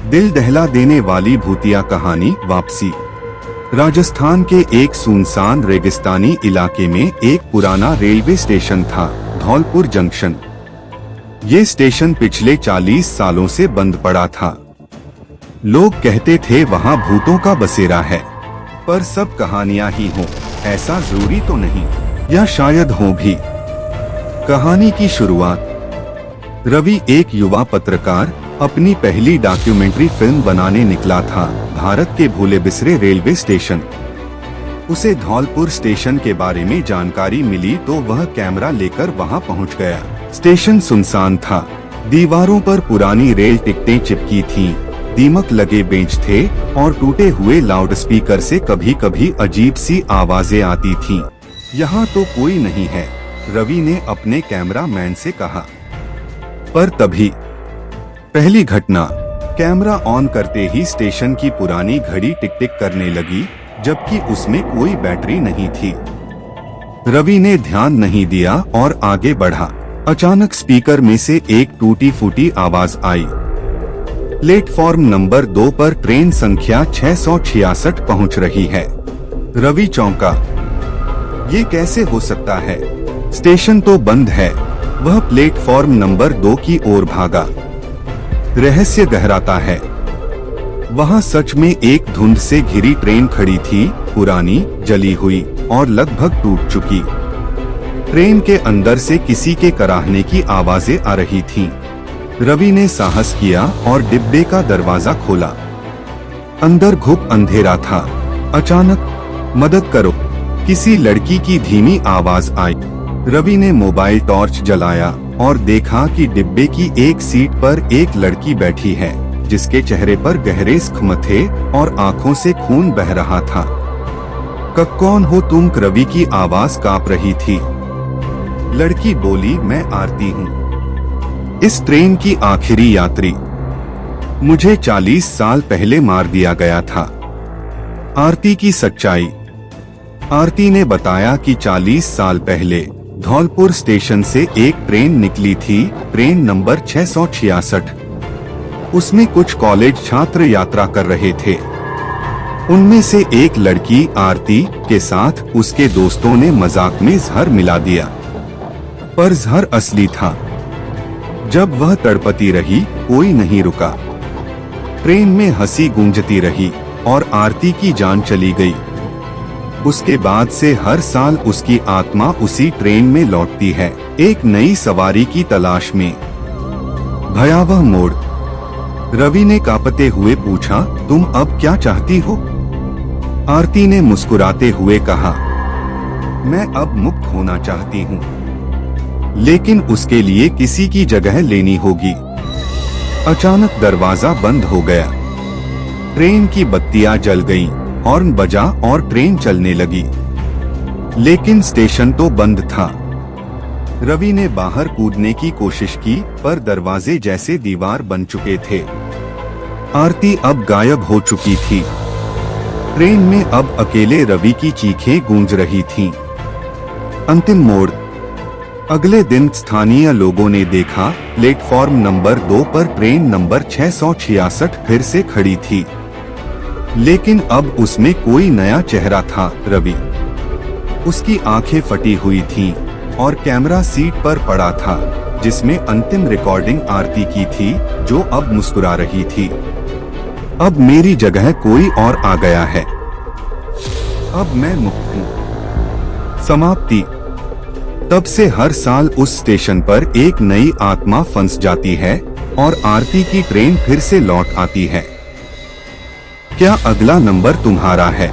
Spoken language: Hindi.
दिल दहला देने वाली भूतिया कहानी वापसी। राजस्थान के एक सुनसान रेगिस्तानी इलाके में एक पुराना रेलवे स्टेशन था, धौलपुर जंक्शन। ये स्टेशन पिछले 40 सालों से बंद पड़ा था। लोग कहते थे वहाँ भूतों का बसेरा है, पर सब कहानियां ही हों ऐसा जरूरी तो नहीं, या शायद हो भी। कहानी की शुरुआत। रवि एक युवा पत्रकार अपनी पहली डॉक्यूमेंट्री फिल्म बनाने निकला था, भारत के भूले बिसरे रेलवे स्टेशन। उसे धौलपुर स्टेशन के बारे में जानकारी मिली तो वह कैमरा लेकर वहां पहुंच गया। स्टेशन सुनसान था, दीवारों पर पुरानी रेल टिकटें चिपकी थीं, दीमक लगे बेंच थे और टूटे हुए लाउडस्पीकर से कभी कभी अजीब सी आवाजें आती थीं। यहाँ तो कोई नहीं है, रवि ने अपने कैमरामैन से कहा। पर तभी पहली घटना। कैमरा ऑन करते ही स्टेशन की पुरानी घड़ी टिक टिक करने लगी, जबकि उसमें कोई बैटरी नहीं थी। रवि ने ध्यान नहीं दिया और आगे बढ़ा। अचानक स्पीकर में से एक टूटी फूटी आवाज आई। प्लेटफॉर्म नंबर 2 पर ट्रेन संख्या 666 पहुंच रही है। रवि चौंका। ये कैसे हो सकता है? स्टेशन तो बंद है। वह प्लेटफॉर्म नंबर 2 की ओर भागा। रहस्य गहराता है। वहाँ सच में एक धुंध से घिरी ट्रेन खड़ी थी, पुरानी, जली हुई और लगभग टूट चुकी। ट्रेन के अंदर से किसी के कराहने की आवाजें आ रही थीं। रवि ने साहस किया और डिब्बे का दरवाजा खोला। अंदर घुप अंधेरा था। अचानक, मदद करो, किसी लड़की की धीमी आवाज आई। रवि ने मोबाइल टॉर्च जलाया और देखा कि डिब्बे की एक सीट पर एक लड़की बैठी है, जिसके चेहरे पर गहरे जख्म थे और आंखों से खून बह रहा था। कौन हो तुम? रवि की आवाज कांप रही थी। लड़की बोली, मैं आरती हूँ, इस ट्रेन की आखिरी यात्री। मुझे 40 साल पहले मार दिया गया था। आरती की सच्चाई। आरती ने बताया कि 40 साल पहले धौलपुर स्टेशन से एक ट्रेन निकली थी, ट्रेन नंबर 666। उसमें कुछ कॉलेज छात्र यात्रा कर रहे थे। उनमें से एक लड़की आरती के साथ उसके दोस्तों ने मजाक में जहर मिला दिया, पर जहर असली था। जब वह तड़पती रही, कोई नहीं रुका। ट्रेन में हंसी गूंजती रही और आरती की जान चली गई। उसके बाद से हर साल उसकी आत्मा उसी ट्रेन में लौटती है, एक नई सवारी की तलाश में। भयावह मोड़। रवि ने कांपते हुए पूछा, तुम अब क्या चाहती हो? आरती ने मुस्कुराते हुए कहा, मैं अब मुक्त होना चाहती हूँ, लेकिन उसके लिए किसी की जगह लेनी होगी। अचानक दरवाजा बंद हो गया। ट्रेन की बत्तियां जल गईं, हॉर्न बजा और ट्रेन चलने लगी, लेकिन स्टेशन तो बंद था। रवि ने बाहर कूदने की कोशिश की, पर दरवाजे जैसे दीवार बन चुके थे। आरती अब गायब हो चुकी थी। ट्रेन में अब अकेले रवि की चीखें गूंज रही थीं। अंतिम मोड़। अगले दिन स्थानीय लोगों ने देखा, प्लेटफॉर्म नंबर 2 पर ट्रेन नंबर 666 फिर से खड़ी थी, लेकिन अब उसमें कोई नया चेहरा था, रवि। उसकी आंखें फटी हुई थीं और कैमरा सीट पर पड़ा था, जिसमें अंतिम रिकॉर्डिंग आरती की थी, जो अब मुस्कुरा रही थी। अब मेरी जगह कोई और आ गया है। अब मैं मुक्त हूँ। समाप्ति। तब से हर साल उस स्टेशन पर एक नई आत्मा फंस जाती है और आरती की ट्रेन फिर से लौट आती है। क्या अगला नंबर तुम्हारा है?